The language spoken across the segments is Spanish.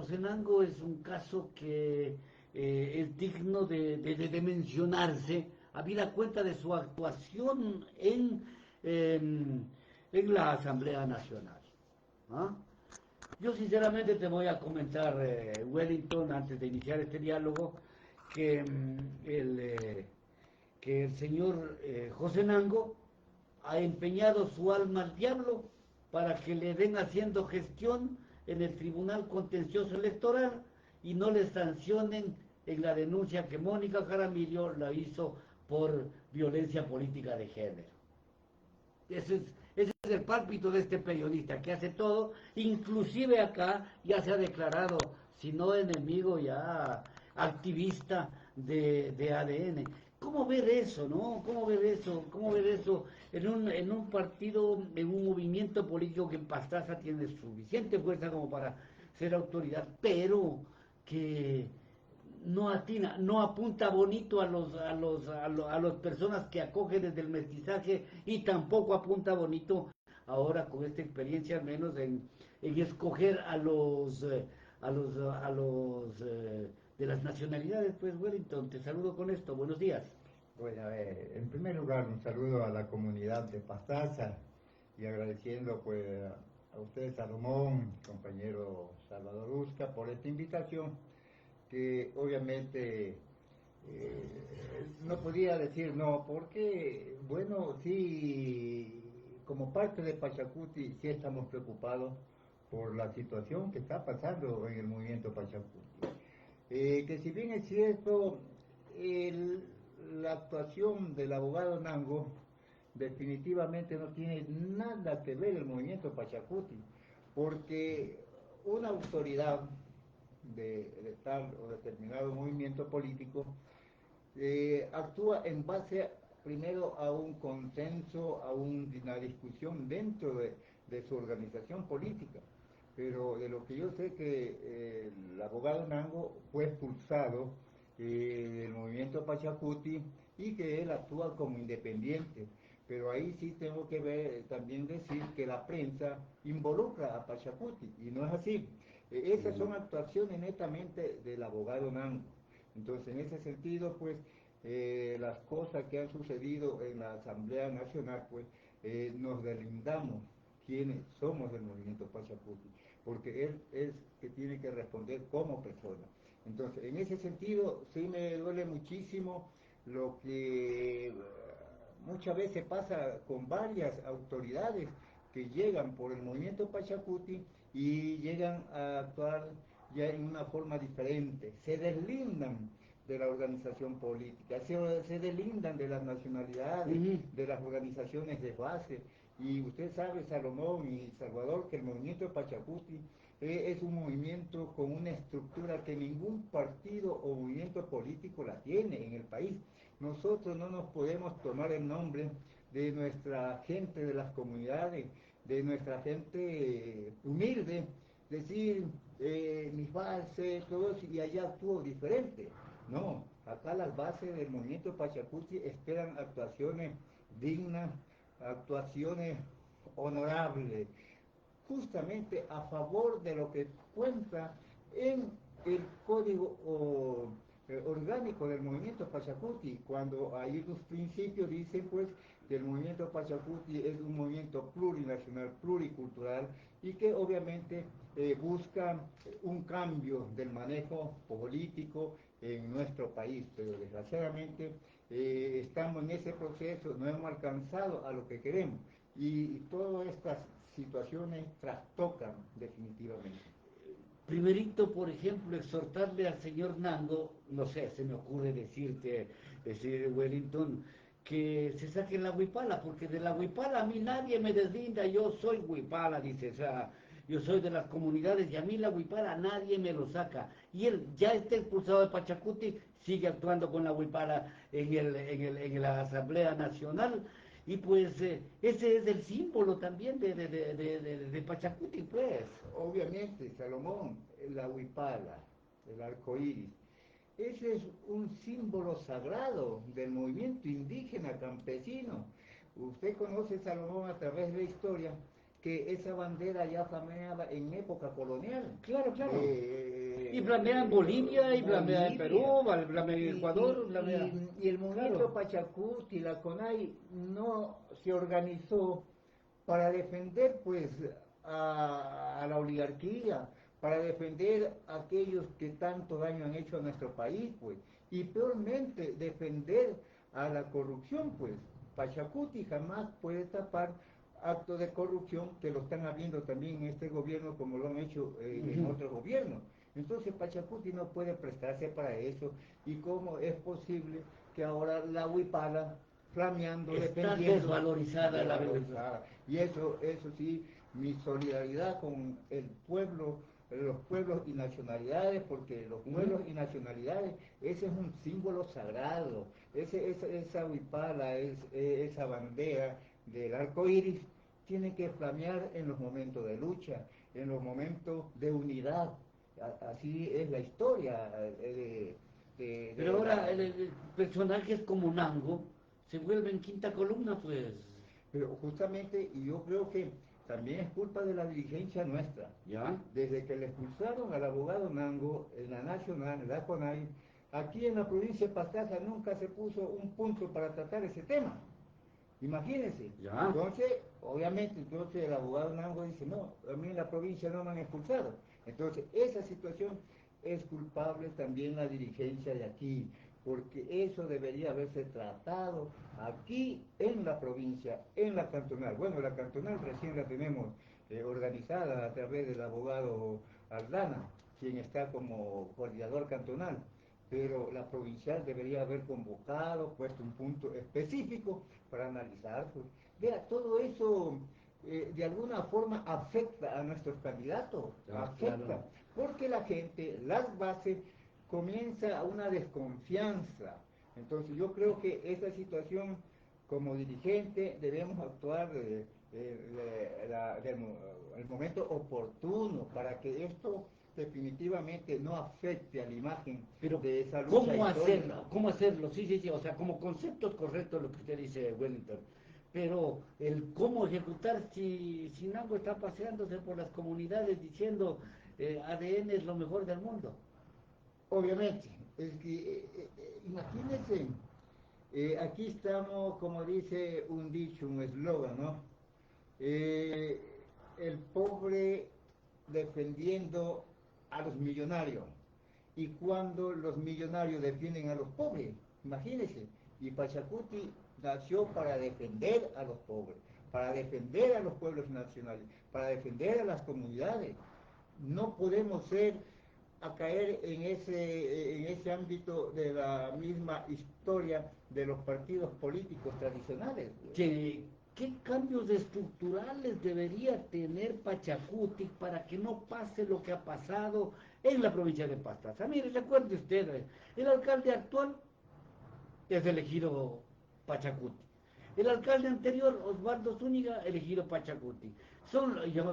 Josenango es un caso que es digno de mencionarse, habida cuenta de su actuación en la Asamblea Nacional. ¿Ah? Yo sinceramente te voy a comentar, Wellington, antes de iniciar este diálogo, que, que el señor Josenango ha empeñado su alma al diablo para que le den haciendo gestión en el Tribunal Contencioso Electoral y no le sancionen en la denuncia que Mónica Jaramillo la hizo por violencia política de género. Ese es el pálpito de este periodista que hace todo, inclusive acá ya se ha declarado, si no enemigo, ya activista de ADN. ¿Cómo ver eso, no? ¿Cómo ver eso? ¿Cómo ver eso en un partido, en un movimiento político que en Pastaza tiene suficiente fuerza como para ser autoridad, pero que no atina, no apunta bonito a las personas que acoge desde el mestizaje y tampoco apunta bonito ahora con esta experiencia al menos en escoger a los de las nacionalidades. Pues Wellington, te saludo con esto, buenos días. Bueno, en primer lugar, un saludo a la comunidad de Pastaza y agradeciendo pues a usted, Salomón, compañero Salvador Usca, por esta invitación que obviamente no podía decir no, porque, bueno, sí, como parte de Pachacuti, sí estamos preocupados por la situación que está pasando en el movimiento Pachacuti. Que si bien es cierto, el, la actuación del abogado Nango definitivamente no tiene nada que ver el movimiento Pachacuti, porque una autoridad de tal o determinado movimiento político actúa en base primero a un consenso, a una discusión dentro de su organización política. Pero de lo que yo sé que el abogado Nango fue expulsado del movimiento Pachacuti y que él actúa como independiente. Pero ahí sí tengo que ver, también decir que la prensa involucra a Pachacuti y no es así. Esas son actuaciones netamente del abogado Nango. Entonces, en ese sentido, pues, las cosas que han sucedido en la Asamblea Nacional, pues, nos deslindamos quienes somos del movimiento Pachacuti, porque él es que tiene que responder como persona. Entonces, en ese sentido, sí me duele muchísimo lo que muchas veces pasa con varias autoridades que llegan por el movimiento Pachacuti y llegan a actuar ya en una forma diferente, se deslindan de la organización política, se deslindan de las nacionalidades, de las organizaciones de base. Y usted sabe, Salomón y Salvador, que el movimiento Pachacuti es un movimiento con una estructura que ningún partido o movimiento político la tiene en el país. Nosotros no nos podemos tomar el nombre de nuestra gente de las comunidades, de nuestra gente humilde, decir mis bases, todo eso, y allá actúo diferente. No, acá las bases del movimiento Pachacuti esperan actuaciones dignas, actuaciones honorables, justamente a favor de lo que cuenta en el código orgánico del movimiento Pachacuti, cuando ahí los principios dicen pues que el movimiento Pachacuti es un movimiento plurinacional, pluricultural y que obviamente busca un cambio del manejo político en nuestro país, pero desgraciadamente estamos en ese proceso, no hemos alcanzado a lo que queremos y todas estas situaciones trastocan definitivamente. Primerito, por ejemplo, exhortarle al señor Nango, no sé, se me ocurre decir Wellington, que se saque la huipala, porque de la huipala a mí nadie me deslinda, yo soy huipala, dice, o sea, yo soy de las comunidades y a mí la huipala nadie me lo saca. Y él ya está expulsado de Pachacuti, sigue actuando con la huipala en la Asamblea Nacional. Y pues ese es el símbolo también de Pachacuti, pues. Obviamente, Salomón, la huipala, el arco iris, ese es un símbolo sagrado del movimiento indígena campesino. Usted conoce, Salomón, a través de la historia, que esa bandera ya flameaba en época colonial. Claro, claro. Y flamea en Bolivia, y flamea en Perú, flamea en Ecuador, flamea... Y el movimiento Claro. Pachacuti, la CONAI, no se organizó para defender pues a la oligarquía, para defender a aquellos que tanto daño han hecho a nuestro país, pues, y peormente defender a la corrupción, pues. Pachacuti jamás puede tapar actos de corrupción que lo están habiendo también en este gobierno como lo han hecho en otros gobiernos. Entonces Pachacuti no puede prestarse para eso. ¿Y cómo es posible que ahora la huipala flameando, Está defendiendo, desvalorizada la desvalorizada? Y eso sí, mi solidaridad con el pueblo, los pueblos y nacionalidades, porque los pueblos y nacionalidades, ese es un símbolo sagrado, esa huipala, esa bandera del arco iris, tiene que flamear en los momentos de lucha, en los momentos de unidad. Así es la historia Pero ahora el personajes como Nango se vuelven quinta columna, pues. Pero justamente, y yo creo que también es culpa de la dirigencia nuestra. ¿Ya? Desde que le expulsaron al abogado Nango en la Nacional, en la CONAI, aquí en la provincia de Pastaza nunca se puso un punto para tratar ese tema. Imagínense. Ya. Entonces, obviamente, entonces el abogado Nango dice, no, a mí en la provincia no me han expulsado. Entonces, esa situación es culpable también la dirigencia de aquí, porque eso debería haberse tratado aquí en la provincia, en la cantonal. Bueno, la cantonal recién la tenemos organizada a través del abogado Aldana, quien está como coordinador cantonal, pero la provincial debería haber convocado, puesto un punto específico para analizar. Pues. Vea, todo eso de alguna forma afecta a nuestros candidatos, afecta, Claro. porque la gente, las bases, comienza una desconfianza. Entonces yo creo que esta situación, como dirigente, debemos actuar el momento oportuno para que esto definitivamente no afecte a la imagen Pero, de esa lucha ¿cómo histórica. hacerlo? ¿Cómo hacerlo? Sí, sí, sí, o sea, como conceptos correctos lo que usted dice, Wellington. Pero el cómo ejecutar si Nango está paseándose por las comunidades diciendo ADN es lo mejor del mundo. Obviamente, es que imagínense, aquí estamos, como dice un dicho, un eslogan, ¿no? Eh, el pobre defendiendo a los millonarios. Y cuando los millonarios defienden a los pobres, imagínense. Y Pachacuti nació para defender a los pobres, para defender a los pueblos nacionales, para defender a las comunidades. No podemos ser a caer en ese ámbito de la misma historia de los partidos políticos tradicionales. ¿Qué cambios estructurales debería tener Pachacuti para que no pase lo que ha pasado en la provincia de Pastaza? Mire, recuerde usted, el alcalde actual es elegido Pachacuti. El alcalde anterior, Osvaldo Zúñiga, elegido Pachacuti. Yo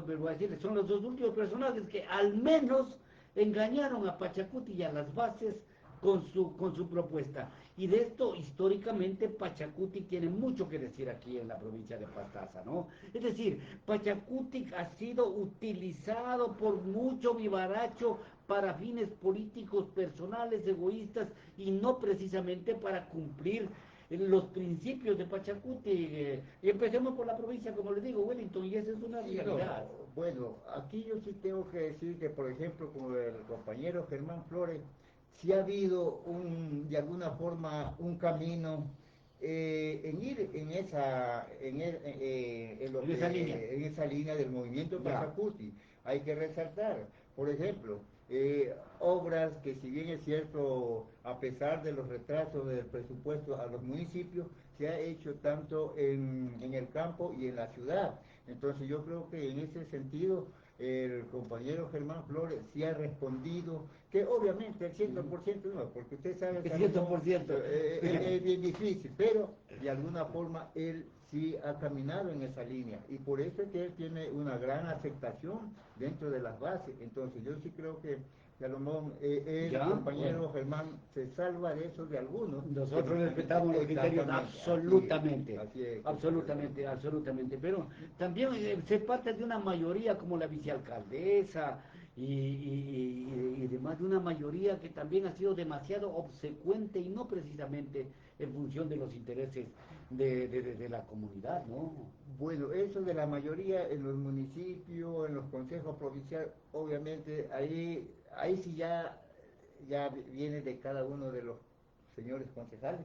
me voy a decir, son los dos últimos personajes que al menos engañaron a Pachacuti y a las bases con su propuesta. Y de esto, históricamente, Pachacuti tiene mucho que decir aquí en la provincia de Pastaza, ¿no? Es decir, Pachacuti ha sido utilizado por mucho vivaracho para fines políticos, personales, egoístas, y no precisamente para cumplir los principios de Pachacuti. Y empecemos por la provincia, como les digo, Wellington, y esa es una Sí, realidad. no, bueno, aquí yo sí tengo que decir que, por ejemplo, como el compañero Germán Flores, sí ha habido de alguna forma un camino en ir En esa línea. en esa línea del movimiento Ya. Pachacuti. Hay que resaltar, por ejemplo, obras que si bien es cierto, a pesar de los retrasos del presupuesto a los municipios, se ha hecho tanto en el campo y en la ciudad. Entonces yo creo que en ese sentido el compañero Germán Flores sí ha respondido, que obviamente el 100% no, porque usted sabe, El Salomón, 100%. es bien difícil, pero de alguna forma él sí ha caminado en esa línea y por eso es que él tiene una gran aceptación dentro de las bases. Entonces yo sí creo que Salomón, el Ya, bueno. compañero Germán se salva de eso de algunos. Nosotros Que respetamos los criterios exactamente, absolutamente, así es, absolutamente, absolutamente, pero también se parte de una mayoría como la vicealcaldesa y demás de una mayoría que también ha sido demasiado obsecuente y no precisamente en función de los intereses de la comunidad, ¿no? Bueno, eso de la mayoría en los municipios, en los consejos provinciales, obviamente ahí sí ya viene de cada uno de los señores concejales.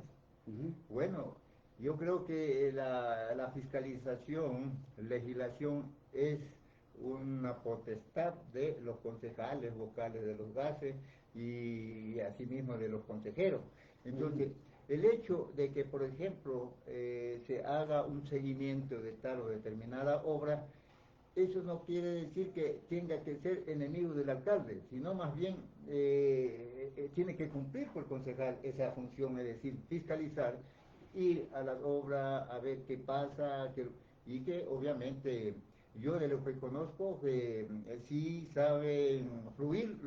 Ujú. Bueno, yo creo que la fiscalización, legislación es una potestad de los concejales vocales de los gases y asimismo de los consejeros. Entonces, el hecho de que, por ejemplo, se haga un seguimiento de tal o determinada obra, eso no quiere decir que tenga que ser enemigo del alcalde, sino más bien tiene que cumplir por el concejal esa función, es decir, fiscalizar, ir a la obra a ver qué pasa, y que obviamente yo de lo que conozco que sí saben fluir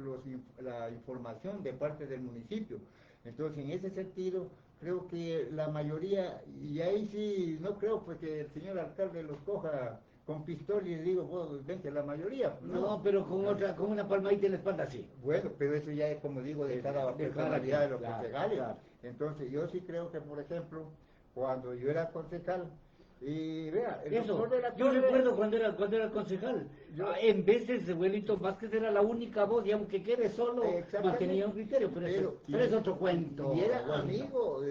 la información de parte del municipio. Entonces, en ese sentido, creo que la mayoría, y ahí sí, no creo pues que el señor alcalde los coja con pistola y digo, vos vente, la mayoría. No, pero con una palmadita en la espalda, sí. Bueno, pero eso ya es como digo, de cada De cada personalidad de quien, los claro, concejales. claro. Entonces, yo sí creo que, por ejemplo, cuando yo era concejal, y vea, el Eso, doctor de la yo Torre, recuerdo cuando era concejal, yo, en veces Wellington Vázquez era la única voz y aunque quede solo, mantenía un criterio, pero es otro cuento. y era Wellington.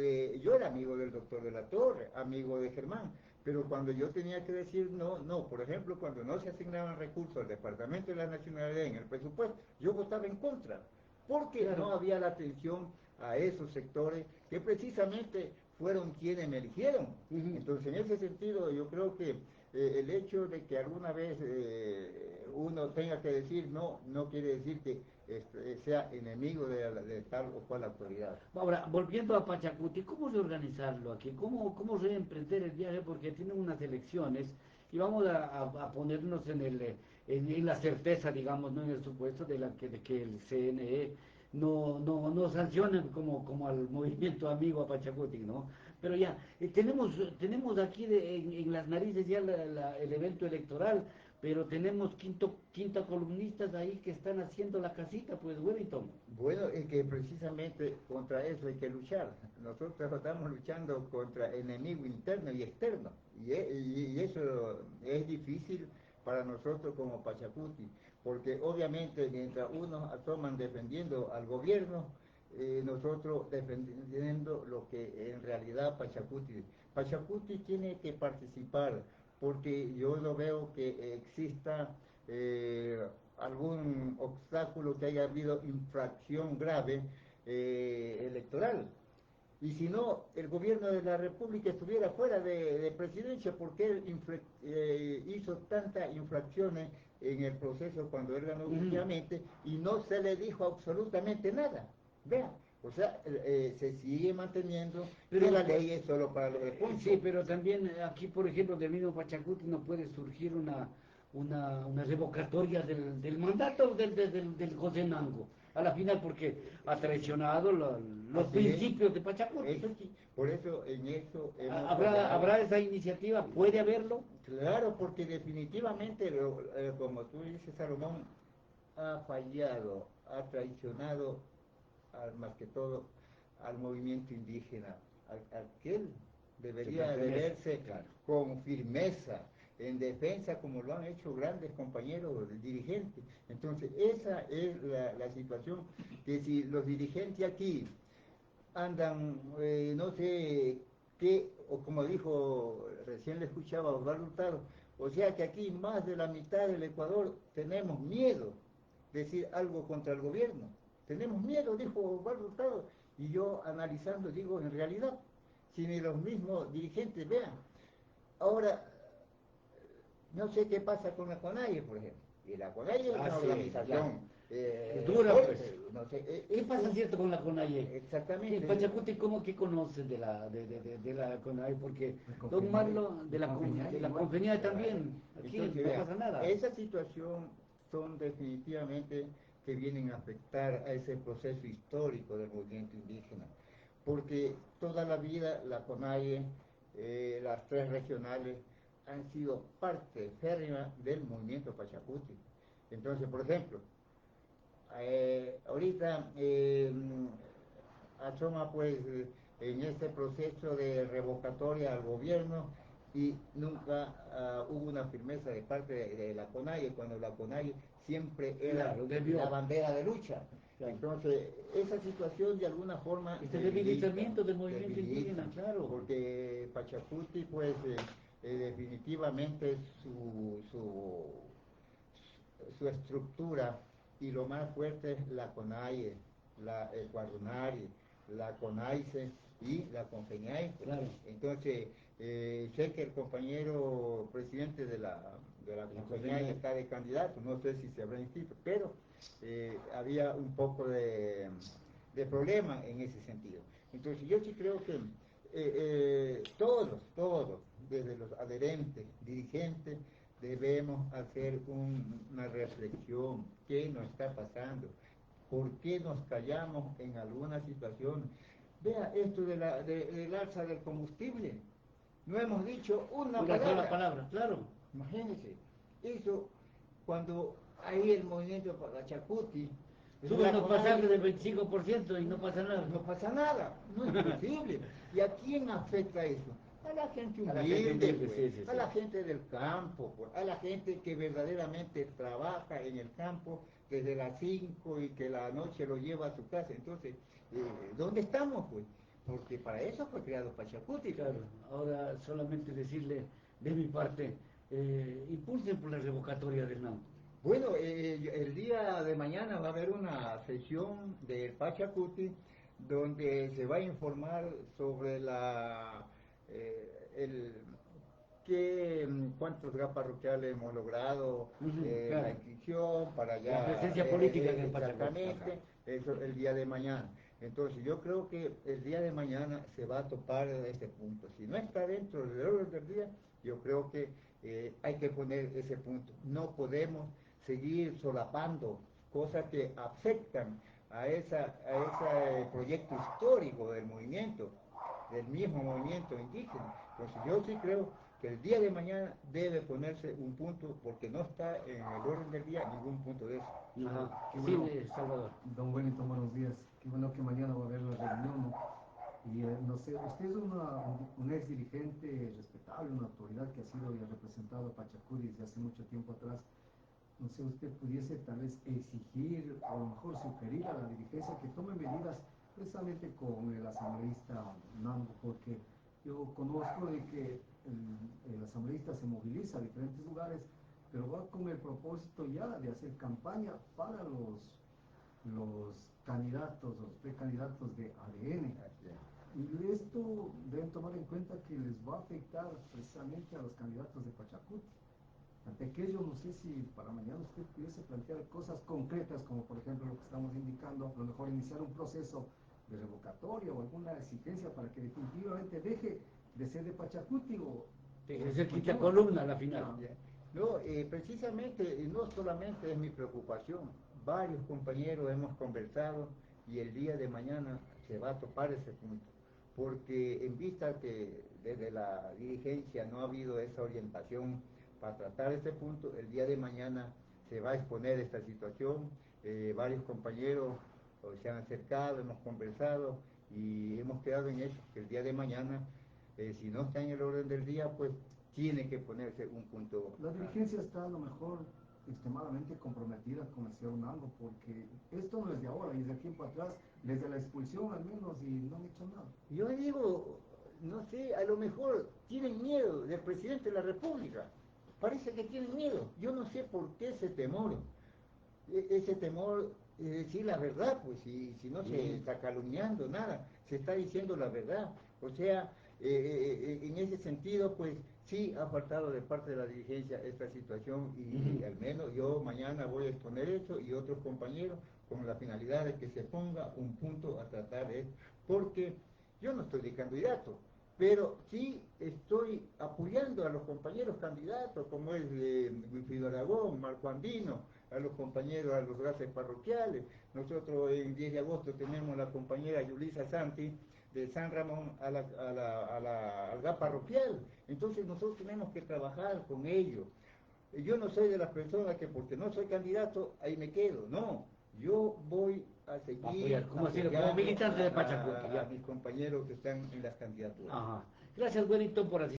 yo era amigo del doctor de la Torre, amigo de Germán, pero cuando yo tenía que decir no, por ejemplo, cuando no se asignaban recursos al Departamento de la Nacionalidad en el presupuesto, yo votaba en contra, porque Claro. no había la atención a esos sectores que precisamente fueron quienes me eligieron. Entonces, en ese sentido, yo creo que el hecho de que alguna vez uno tenga que decir no quiere decir que sea enemigo de tal o cual autoridad. Ahora, volviendo a Pachacuti, ¿cómo reorganizarlo aquí? ¿Cómo reemprender el viaje? Porque tienen unas elecciones y vamos a ponernos en la certeza, digamos, no en el supuesto de que el CNE no sancione como al movimiento amigo a Pachacuti, ¿no? Pero ya, tenemos aquí en las narices ya el evento electoral, pero tenemos quinta columnistas ahí que están haciendo la casita, pues, Wellington. Bueno, es que precisamente contra eso hay que luchar. Nosotros estamos luchando contra enemigo interno y externo. Y eso es difícil para nosotros como Pachacuti, porque obviamente mientras unos toman defendiendo al gobierno, nosotros defendiendo lo que en realidad Pachacuti tiene que participar, porque yo no veo que exista algún obstáculo, que haya habido infracción grave electoral. Y si no, el gobierno de la República estuviera fuera de presidencia, porque él hizo tantas infracciones en el proceso cuando él ganó últimamente y no se le dijo absolutamente nada. Vean, o sea, se sigue manteniendo que la ley es solo para los de Poncho. Sí, pero también aquí, por ejemplo, del mismo Pachacuti no puede surgir una revocatoria del mandato del José Nango, a la final, porque ha traicionado los principios de Pachacuti. Eso sí, por eso en eso hemos ¿Habrá esa iniciativa? ¿Puede haberlo? Claro, porque definitivamente, como tú dices, Salomón ha fallado, ha traicionado más que todo al movimiento indígena, aquel debería de verse claro, con firmeza, en defensa, como lo han hecho grandes compañeros dirigentes. Entonces, esa es la situación, que si los dirigentes aquí andan, no sé qué, o como dijo, recién le escuchaba a Osvaldo Hurtado, o sea que aquí más de la mitad del Ecuador tenemos miedo de decir algo contra el gobierno. Tenemos miedo, dijo Osvaldo Hurtado, y yo analizando digo, en realidad, si ni los mismos dirigentes vean. Ahora, no sé qué pasa con la CONAIE, por ejemplo. Y la CONAIE es una sí, organización es dura, fuerte, pues. no sé, ¿Qué pasa, cierto, con la CONAIE? exactamente. Pachacuti, ¿cómo que conocen de la CONAIE? Porque Don Marlo, de la Confeñal también, aquí Entonces, no vea, pasa nada. esa situación son definitivamente que vienen a afectar a ese proceso histórico del movimiento indígena, porque toda la vida la CONAIE, las tres regionales, han sido parte férrea del movimiento Pachacuti. Entonces, por ejemplo, ahorita asoma pues en este proceso de revocatoria al gobierno y nunca hubo una firmeza de parte de la CONAIE, cuando la CONAIE siempre era Claro, la bandera de lucha. Claro. Entonces, esa situación de alguna forma... Este debilitamiento del movimiento indígena, claro. Porque Pachacuti, pues, definitivamente su estructura y lo más fuerte es la CONAIE, el Guarunari, la CONAICE y la CONFEñaico. Claro. Entonces, sé que el compañero presidente de la CONFEñaico está de candidato, no sé si se habrá inscrito, pero había un poco de problema en ese sentido. Entonces, yo sí creo que todos, desde los adherentes, dirigentes, debemos hacer una reflexión. ¿Qué nos está pasando? ¿Por qué nos callamos en alguna situación? Vea esto del alza del combustible. No hemos dicho una sola palabra, claro. Imagínense, eso cuando hay el movimiento para Chacuti, suben los pasajes del 25% y no pasa nada. No pasa nada, no es posible. ¿Y a quién afecta eso? A la gente humilde, pues, sí. A la gente del campo, pues, a la gente que verdaderamente trabaja en el campo desde las 5 y que la noche lo lleva a su casa. Entonces, ¿dónde estamos, pues? Porque para eso fue creado Pachacuti. Claro, ahora solamente decirle de mi parte, impulsen por la revocatoria del NAMPO. Bueno, el día de mañana va a haber una sesión del Pachacuti donde se va a informar sobre cuántos GAP parroquiales hemos logrado, claro. la inscripción para ya... La presencia política en el Exactamente, Pachacuti. eso el día de mañana. Entonces yo creo que el día de mañana se va a topar este punto. Si no está dentro del orden del día, yo creo que hay que poner ese punto. No podemos seguir solapando cosas que afectan a ese proyecto histórico del mismo movimiento indígena. Entonces yo sí creo que el día de mañana debe ponerse un punto, porque no está en el orden del día ningún punto de eso. Ajá. Qué bueno, Sí, Salvador. don Wellington, buenos días. Qué bueno que mañana va a haber la reunión, ¿no? Y no sé, usted es un ex dirigente respetable, una autoridad que ha sido y ha representado a Pachacuri desde hace mucho tiempo atrás. No sé, usted pudiese tal vez exigir o a lo mejor sugerir a la dirigencia que tome medidas precisamente con el asambleísta Nango, porque yo conozco de que el asambleísta se moviliza a diferentes lugares, pero va con el propósito ya de hacer campaña para los candidatos, los precandidatos de ADN. Y esto deben tomar en cuenta que les va a afectar precisamente a los candidatos de Pachacuti. Ante aquello, no sé si para mañana usted pudiese plantear cosas concretas, como por ejemplo lo que estamos indicando, a lo mejor iniciar un proceso de revocatoria o alguna exigencia para que definitivamente deje de ser de Pachacuti o... Deje de ser quinta columna a la final. No, precisamente, no solamente es mi preocupación, varios compañeros hemos conversado y el día de mañana se va a topar ese punto, porque en vista que desde la dirigencia no ha habido esa orientación para tratar este punto, el día de mañana se va a exponer esta situación, varios compañeros se han acercado, hemos conversado y hemos quedado en eso, que el día de mañana, si no está en el orden del día, pues tiene que ponerse un punto. La dirigencia está a lo mejor extremadamente comprometida con el señor Nango, porque esto no es de ahora, y es de tiempo atrás, desde la expulsión al menos, y no han hecho nada. Yo digo, no sé, a lo mejor tienen miedo del presidente de la República, parece que tienen miedo, yo no sé por qué ese temor, ese temor es decir la verdad, pues si no se está calumniando nada, se está diciendo la verdad, o sea, en ese sentido, pues sí ha faltado de parte de la dirigencia esta situación y al menos yo mañana voy a exponer eso y otros compañeros con la finalidad de que se ponga un punto a tratar de esto, porque yo no estoy de candidato, pero sí estoy apoyando a los compañeros candidatos, como es Wilfrido Aragón, Marco Andino, a los compañeros, a los gases parroquiales. Nosotros en 10 de agosto tenemos la compañera Yulisa Santi de San Ramón al GAP parroquial. Entonces nosotros tenemos que trabajar con ellos. Yo no soy de las personas que porque no soy candidato, ahí me quedo, no. Yo voy a seguir Apoyar, como apoyando militante de Pachacuti, ya. a mis compañeros que están en las candidaturas. Ajá. Gracias, Wellington, por asistir.